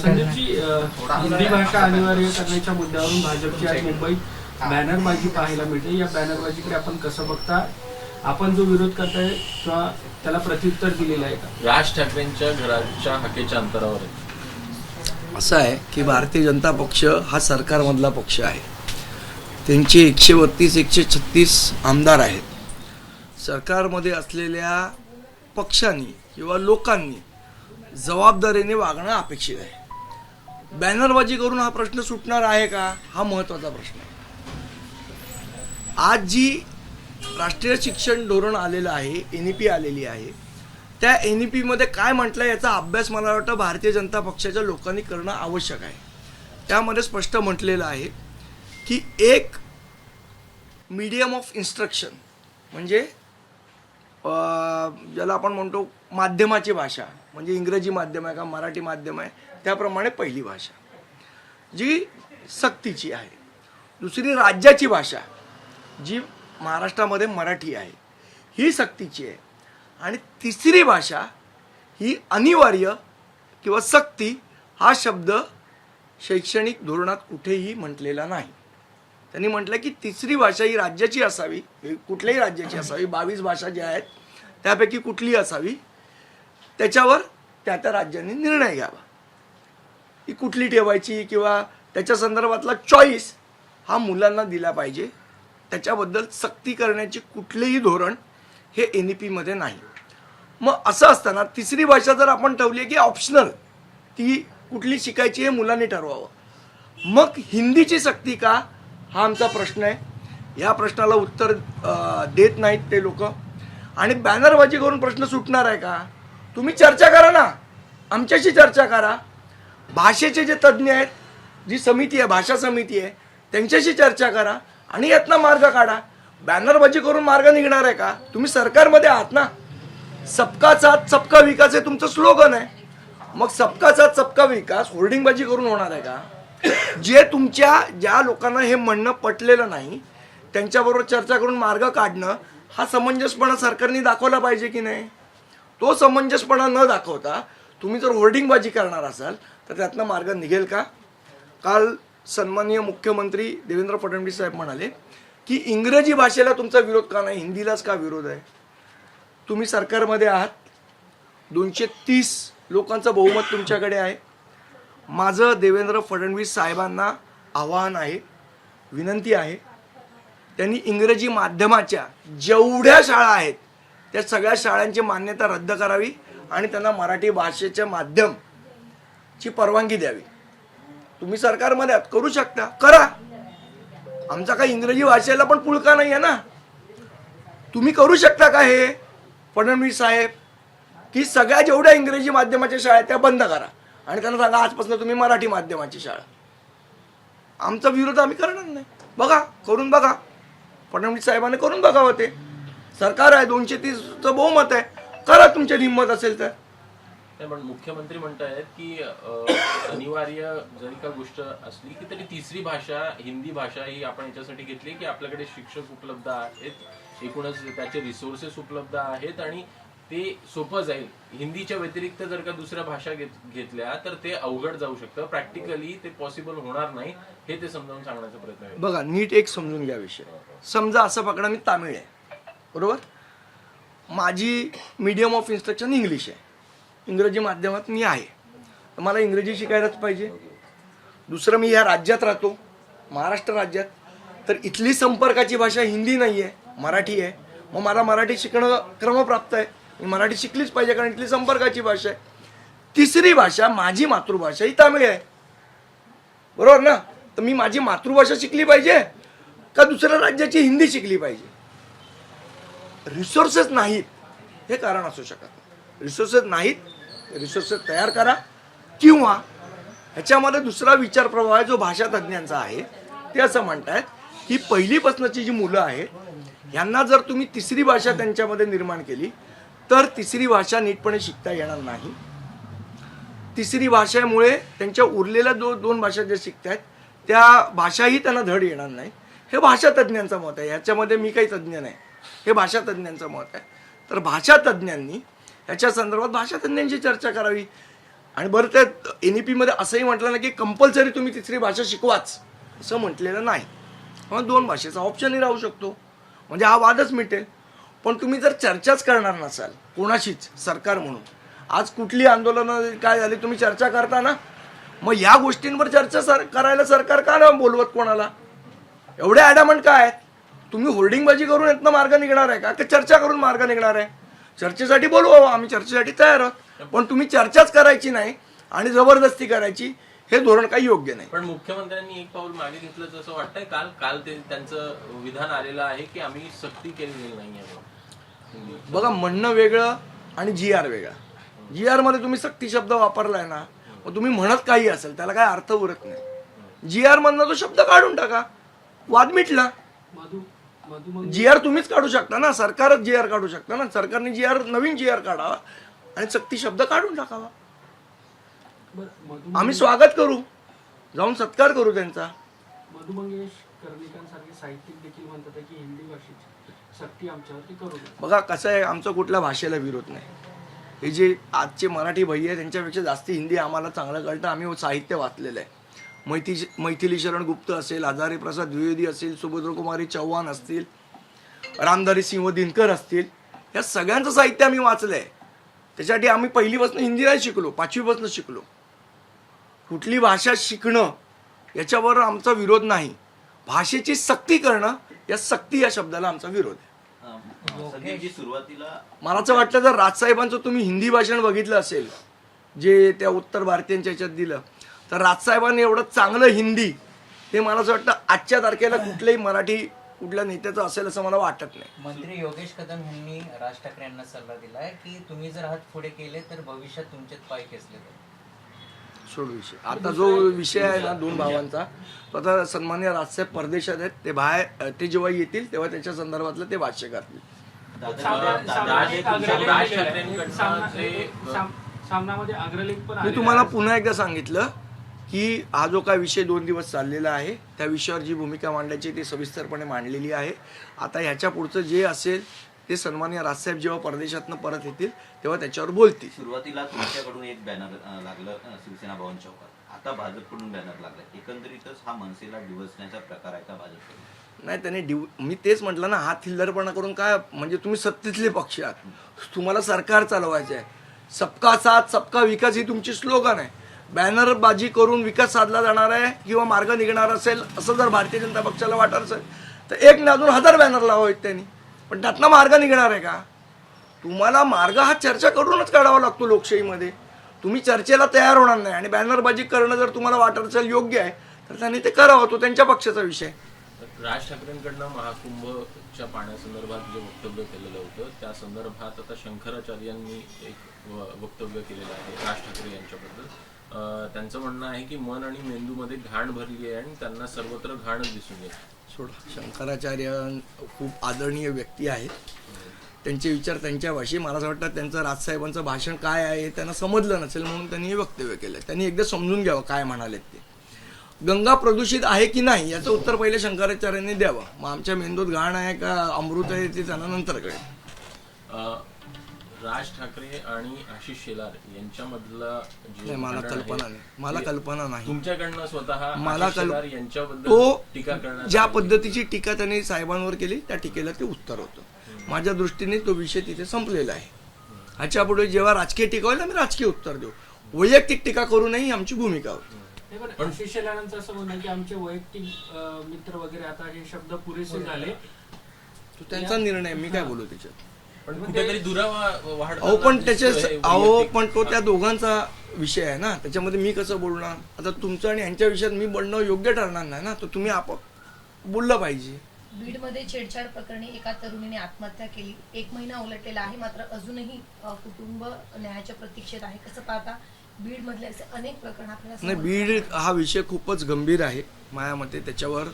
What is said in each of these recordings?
संदीपजी, हिंदी भाषा अनिवार्य करण्याच्या मुद्द्यावरून भाजपची आज मुंबईत बॅनरबाजी पाहायला मिळते. या बॅनरबाजीकडे आपण कसं बघता? आपण जो विरोध करताय किंवा त्याला प्रत्युत्तर दिलेलं आहे का? राज ठाकरेंच्या घराच्या हाकेच्या अंतरावर आहे. असं आहे की भारतीय जनता पक्ष हा सरकारमधला पक्ष आहे. त्यांचे 132-136 आमदार आहेत. सरकारमध्ये असलेल्या पक्षांनी किंवा लोकांनी जबाबदारीने वागणं अपेक्षित आहे. बॅनरबाजी करून हा प्रश्न सुटणार आहे का, हा महत्त्वाचा प्रश्न आहे. आज जी राष्ट्रीय शिक्षण धोरण आलेलं आहे, NEP आलेली आहे, त्या NEP मध्ये काय म्हटलं याचा अभ्यास मला वाटतं भारतीय जनता पक्षाच्या लोकांनी करणं आवश्यक आहे. त्यामध्ये स्पष्ट म्हटलेलं आहे की एक मीडियम ऑफ इन्स्ट्रक्शन म्हणजे ज्याला आपण म्हणतो माध्यमाची भाषा, म्हणजे इंग्रजी माध्यम आहे का मराठी माध्यम आहे, त्याप्रमाणे पहिली भाषा जी सक्तीची आहे. दुसरी राज्याची भाषा जी महाराष्ट्रामध्ये मराठी आहे ही सक्तीची आहे. आणि तिसरी भाषा ही अनिवार्य किंवा सक्ती हा शब्द शैक्षणिक धोरणात कुठेही म्हटलेला नाही. त्यांनी म्हटलं की तिसरी भाषा ही राज्याची असावी, कुठल्याही राज्याची असावी. 22 भाषा ज्या आहेत त्यापैकी कुठलीही असावी, त्याच्यावर त्या त्या राज्यांनी निर्णय घ्यावा ही कुठली ठेवायची किंवा त्याच्या संदर्भातला चॉईस हा मुलांना दिला पाहिजे. त्याच्याबद्दल सक्ती करण्याची कुठलेही धोरण हे NEP मध्ये नाही. मग असं असताना तिसरी भाषा जर आपण ठेवली की ऑप्शनल, ती कुठली शिकायची हे मुलांनी ठरवावं, मग हिंदीची सक्ती का, हा आमचा प्रश्न आहे. या प्रश्नाला उत्तर देत नाहीत ते लोक. आणि बॅनरबाजी करून प्रश्न सुटणार आहे का? तुम्ही चर्चा करा ना, आमच्याशी चर्चा करा. भाषेचे जे तज्ज्ञ आहेत, जी समिती आहे, भाषा समिती आहे, त्यांच्याशी चर्चा करा आणि यातनं मार्ग काढा. बॅनरबाजी करून मार्ग निघणार आहे का? तुम्ही सरकारमध्ये आहात ना. सबका साथ सबका विकास हे तुमचं स्लोगन आहे. मग सबका साथ सबका विकास होर्डिंगबाजी करून होणार आहे का? जे तुमच्या ज्या लोकांना हे म्हणणं पटलेलं नाही त्यांच्याबरोबर चर्चा करून मार्ग काढणं हा समंजसपणा सरकारने दाखवला पाहिजे की नाही? तो समंजसपणा न दाखवता तुम्ही जर होर्डिंगबाजी करणार असाल तर त्यातनं मार्ग निघेल का? काल सन्माननीय मुख्यमंत्री देवेंद्र फडणवीस साहेब म्हणाले की इंग्रजी भाषेला तुमचा विरोध का नाही, हिंदीलाच का विरोध आहे? तुम्ही सरकारमध्ये आहात, 230 लोकांचं बहुमत तुमच्याकडे आहे. माझं देवेंद्र फडणवीस साहेबांना आवाहन आहे, विनंती आहे, त्यांनी इंग्रजी माध्यमाच्या जेवढ्या शाळा आहेत त्या सगळ्या शाळांची मान्यता रद्द करावी आणि त्यांना मराठी भाषेच्या माध्यमची परवानगी द्यावी. तुम्ही सरकारमध्ये आहात, करू शकता, करा. आमचा काही इंग्रजी भाषेला पण पुळका नाही आहे ना. तुम्ही करू शकता का हे फडणवीस साहेब, की सगळ्या जेवढ्या इंग्रजी माध्यमाच्या शाळा आहेत त्या बंद करा आणि त्यांना सांगा आजपासून तुम्ही मराठी माध्यमाची शाळा. आमचा विरोध आम्ही करणार नाही. बघा, करून बघा. फडणवीस साहेबांनी करून बघावं. ते सरकार आहे, 230चं बहुमत आहे, करा तुमच्या हिंमत असेल तर. पण मुख्यमंत्री म्हणतायत की अनिवार्य जरी का गोष्ट असली की तरी तिसरी भाषा हिंदी भाषा ही आपण याच्यासाठी घेतली की आपल्याकडे शिक्षक उपलब्ध आहेत, एकूणच त्याचे रिसोर्सेस उपलब्ध आहेत आणि ते सोपं जाईल. हिंदीच्या व्यतिरिक्त जर का दुसऱ्या भाषा घेतल्या तर ते अवघड जाऊ शकतं, प्रॅक्टिकली ते पॉसिबल होणार नाही, हे ते समजावून सांगण्याचा प्रयत्न आहे. बघा, नीट एक समजून घ्या विषय. समजा असं पकडा मी तामिळ आहे, बरोबर, माझी मीडियम ऑफ इन्स्ट्रक्शन इंग्लिश आहे, इंग्रजी माध्यमात मी आहे, तर मला इंग्रजी शिकायलाच पाहिजे. दुसरं, मी या राज्यात राहतो, महाराष्ट्र राज्यात, तर इथली संपर्काची भाषा हिंदी नाही आहे, मराठी आहे. मग मला मराठी शिकणं क्रमप्राप्त आहे, मी मराठी शिकलीच पाहिजे कारण इथली संपर्काची भाषा आहे. तिसरी भाषा माझी मातृभाषा ही तामिळ आहे, बरोबर ना. तर मी माझी मातृभाषा शिकली पाहिजे का दुसऱ्या राज्याची हिंदी शिकली पाहिजे? रिसोर्सेस नाहीत हे कारण असू शकत. रिसोर्सेस नाहीत, रिसोर्सेस तयार करा. किंवा ह्याच्यामध्ये दुसरा विचार प्रवाह आहे जो भाषा तज्ज्ञांचा आहे. ते असं म्हणतात की पहिलीपासूनची जी मुलं आहेत यांना जर तुम्ही तिसरी भाषा त्यांच्यामध्ये निर्माण केली तर तिसरी भाषा नीटपणे शिकता येणार नाही. तिसरी भाषेमुळे त्यांच्या उरलेल्या दोन भाषा ज्या शिकतायत त्या भाषाही त्यांना धड येणार नाही. हे भाषा तज्ज्ञांचं मत आहे, ह्याच्यामध्ये मी काही तज्ज्ञ नाही, हे भाषा तज्ज्ञांचं मत आहे. तर भाषा तज्ज्ञांनी याच्या संदर्भात भाषा तज्ज्ञांची चर्चा करावी. आणि बरं त्या NEP मध्ये असंही म्हटलं ना की कंपल्सरी तुम्ही तिसरी भाषा शिकवाच असं म्हटलेलं नाही. मग 2 भाषेचा ऑप्शनही राहू शकतो, म्हणजे हा वादच मिटेल. पण तुम्ही जर चर्चाच करणार नसाल कोणाशीच सरकार म्हणून, आज कुठली आंदोलनं काय झाली तुम्ही चर्चा करता ना, मग या गोष्टींवर चर्चा करायला सरकार का ना बोलवत कोणाला? एवढे ॲडॅमंट काय आहेत? तुम्ही होर्डिंगबाजी करून यातनं मार्ग निघणार आहे का की चर्चा करून मार्ग निघणार आहे? चर्चेसाठी बोलवा, आम्ही चर्चेसाठी तयार आहोत, पण तुम्ही चर्चाच करायची नाही आणि जबरदस्ती करायची, हे धोरण काही योग्य नाही. पण मुख्यमंत्र्यांनी एक पाऊल मागे घेतलं असं वाटतंय. काल ते त्यांचं विधान आलेलं आहे की आम्ही सक्ती केलेली नाहीये. बघा, म्हणणं वेगळं आणि GR वेगळा. GR मध्ये तुम्ही सक्ती शब्द वापरलाय ना, मग तुम्ही म्हणत काही असेल त्याला काय अर्थ उरत नाही. GR मधनं तो शब्द काढून टाका, वाद मिटला. GR तुम्हीच काढू शकता ना, सरकारच GR काढू शकता ना. सरकारने नवीन GR काढावा आणि सक्ती शब्द काढून टाकावा. आम्ही स्वागत करू, जाऊन सत्कार करू त्यांचा. मधु मंगेश कर्णिकांसारखे साहित्यिक देखील म्हणतात की हिंदी भाषेची सक्ती आमच्यावरती करू नये. बघा कसं आहे, आमचा कुठल्या भाषेला विरोध नाही. हे जे आजचे मराठी भैया आहे त्यांच्यापेक्षा जास्ती हिंदी आम्हाला चांगलं कळतं. आम्ही साहित्य वाचलेलं आहे. मैथिली शरण गुप्त असेल, हजारी प्रसाद द्विवेदी असेल, सुभद्रकुमारी चव्हाण असतील, रामधारी सिंह दिनकर असतील, या सगळ्यांचं साहित्य आम्ही वाचलं आहे. त्याच्यासाठी आम्ही पहिलीपासून हिंदी नाही शिकलो, 5वीपासून शिकलो. कुठली भाषा शिकणं याच्यावर आमचा विरोध नाही. भाषेची सक्ती करणं, या सक्ती या शब्दाला आमचा विरोध आहे. सुरुवातीला मला असं वाटतं जर राजसाहेबांचं तुम्ही हिंदी भाषण बघितलं असेल जे त्या उत्तर भारतीयांच्या ह्याच्यात दिलं, तर राजसाहेबांनी एवढं चांगलं हिंदी हे मला असं वाटतं आजच्या तारखेला कुठल्याही मराठी कुठल्या नेत्याचं असेल असं मला वाटत नाही. मंत्री योगेश कदम यांनी राज ठाकरे यांना सल्ला दिलाय की तुम्ही जर हात पुढे केले तर भविष्यात तुमचेच पाय खेचले जाईल. सोड विषय. आता जो विषय आहे ना 2 भावांचा, तो आता सन्मान्य राजसाहेब परदेशात आहेत, ते बाहेर ते जेव्हा येतील तेव्हा त्याच्या संदर्भातलं ते भाष्य करतील. सामनामध्ये अग्रलेख पण मी तुम्हाला पुन्हा एकदा सांगितलं की हा जो काय विषय 2 दिवस चाललेला आहे त्या विषयावर जी भूमिका मांडायची ती सविस्तरपणे मांडलेली आहे. आता ह्याच्या पुढचं जे असेल ते सन्मान्य राजसाहेब जेव्हा परदेशातनं परत येतील तेव्हा त्याच्यावर बोलतील. सुरुवातीला तुमच्याकडून एक बॅनर लागलं शिवसेना भवन चौकात, आता भाजपकडून बॅनर लागलं. एकंदरीतच हा मनसेला डिवचण्याचा प्रकार आहे का भाजपकडून? नाही, त्याने मी तेच म्हटलं ना, हा थिल्लरपणा करून काय, म्हणजे तुम्ही सत्तेतले पक्ष आहात, तुम्हाला सरकार चालवायचं आहे. सबका साथ सबका विकास ही तुमची स्लोगन आहे. बॅनरबाजी करून विकास साधला जाणार आहे किंवा मार्ग निघणार असेल असं जर भारतीय जनता पक्षाला वाटत असेल तर एक नाही अजून 1000 बॅनर लावावेत त्यांनी, पण त्यातनं मार्ग निघणार आहे का? तुम्हाला मार्ग हा चर्चा करूनच काढावा लागतो लोकशाहीमध्ये. तुम्ही चर्चेला तयार होणार नाही आणि बॅनरबाजी करणं जर तुम्हाला वाटत असेल योग्य आहे तर त्यांनी ते करावं, तो त्यांच्या पक्षाचा विषय. राज ठाकरेंकडनं महाकुंभच्या पाण्यासंदर्भात जे वक्तव्य केलेलं होतं त्या संदर्भात आता शंकराचार्यांनी एक वक्तव्य केलेलं आहे राज ठाकरे यांच्याबद्दल. त्यांचं म्हणणं आहे की मन आणि मेंदूमध्ये घाण भरली आहे आणि त्यांना सर्वत्र घाणच दिसून येते. सोडा, शंकराचार्य खूप आदरणीय व्यक्ती आहेत, त्यांचे विचार त्यांच्या भाषेत. मला असं वाटतं त्यांचं राजसाहेबांचं भाषण काय आहे त्यांना समजलं नसेल म्हणून त्यांनी हे वक्तव्य केलं. त्यांनी एकदा समजून घ्यावं काय म्हणालेत ते. गंगा प्रदूषित आहे की नाही याचं उत्तर पहिले शंकराचार्यांनी द्यावं. मग आमच्या मेंदूत घाण आहे का अमृत आहे ते त्यांना नंतर कळेल. राज ठाकरे आणि आशिष शेलार यांच्यामधला जे मला कल्पना नाही, मला कल्पना नाही. तुमच्याकडनं स्वतः मला शेलार यांच्याबद्दल तो टीका करण्यात ज्या पद्धतीची टीका त्यांनी साहेबांवर केली त्या टीकेला ते उत्तर होतं. माझ्या दृष्टीने तो विषय तिथे संपलेला आहे. ह्याच्या पुढे जेव्हा राजकीय टीका होईल आम्ही राजकीय उत्तर देऊ. वैयक्तिक टीका करू नये ही आमची भूमिका होती. पण आशिष शेलारांचं असं म्हणणं की आमचे वैयक्तिक मित्र वगैरे आता हे शब्द पुरेसे झाले, तो त्यांचा निर्णय, मी काय बोलू त्याच्यात. पण कुठेतरी दुरावा वाढतो. पण तो त्या दोघांचा विषय आहे ना, त्याच्यामध्ये मी कसं बोलणार. आता तुमचं आणि यांच्या विषयात मी बोलणं योग्य ठरणार नाही ना, तर तुम्ही बोललं पाहिजे. बीडमध्ये छेडछाड प्रकरणी एका तरुणीने आत्महत्या केली. 1 महिना उलटलेला आहे, मात्र अजूनही कुटुंब न्यायाच्या प्रतीक्षेत आहे. कसं पाहता बीड मधले असे अनेक प्रकरण आपल्याला? नाही, बीड हा विषय खूपच गंभीर आहे माझ्या मते. त्याच्यावर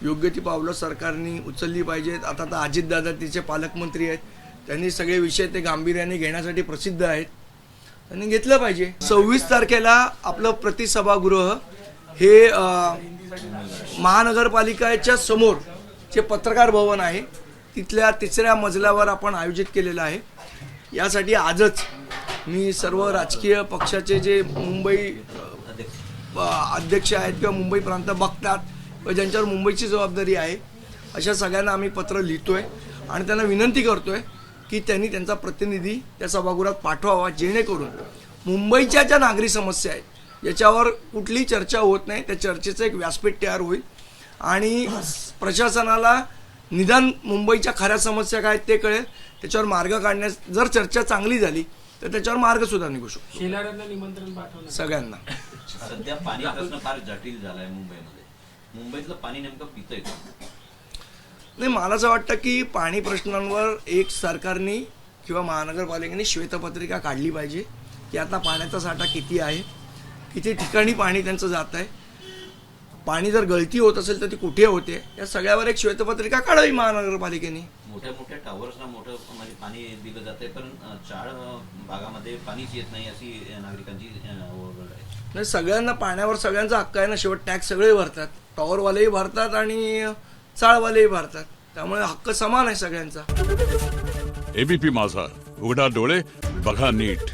योग्य ती पावलं सरकारने उचलली पाहिजेत. आता तर अजितदादा तिचे पालकमंत्री आहेत, त्यांनी सगळे विषय ते गांभीर्याने घेण्यासाठी प्रसिद्ध आहेत, त्यांनी घेतलं पाहिजे. 26 तारखेला आपलं प्रतिसभागृह हे महानगरपालिकेच्या समोर जे पत्रकार भवन आहे तिथल्या 3ऱ्या मजल्यावर आपण आयोजित केलेलं आहे. यासाठी आजच मी सर्व राजकीय पक्षाचे जे मुंबई अध्यक्ष आहेत किंवा मुंबई प्रांत बघतात किंवा ज्यांच्यावर मुंबईची जबाबदारी आहे अशा सगळ्यांना आम्ही पत्र लिहितोय आणि त्यांना विनंती करतोय की त्यांनी त्यांचा प्रतिनिधी त्या सभागृहात पाठवावा, जेणेकरून मुंबईच्या ज्या नागरी समस्या आहेत याच्यावर कुठलीही चर्चा होत नाही, त्या चर्चेचं एक व्यासपीठ तयार होईल आणि प्रशासनाला निदान मुंबईच्या खऱ्या समस्या काय ते कळेल, त्याच्यावर मार्ग काढण्यास जर चर्चा चांगली झाली तर त्याच्यावर मार्ग सुद्धा निघू शकतो. शेलारांना निमंत्रण पाठवलं सगळ्यांना. सध्या पाणी प्रश्न फार जटिल झालाय मुंबईमध्ये. मुंबईतलं पाणी नेमकं पितंय का? नाही, मला असं वाटतं की पाणी प्रश्नांवर एक सरकारने किंवा महानगरपालिकेने श्वेतपत्रिका काढली पाहिजे की आता पाण्याचा साठा किती आहे, किती ठिकाणी पाणी त्यांचं जात आहे, पाणी जर गळती होत असेल तर ती कुठे होते, या सगळ्यावर एक श्वेतपत्रिका काढावी महानगरपालिकेने. मोठ्या मोठ्या टॉवर्सना मोठं म्हणजे पाणी दिलं जातंय, पण चाळ भागामध्ये पाणीच येत नाही अशी नागरिकांची ओरड आहे. नाही, सगळ्यांना पाण्यावर सगळ्यांचा हक्क आहे ना, शेवट टॅक्स सगळे भरतात, टॉवरवालेही भरतात आणि चाळवालेही भरतात, त्यामुळे हक्क समान आहे सगळ्यांचा. एबीपी माझा, उघडा डोळे बघा नीट.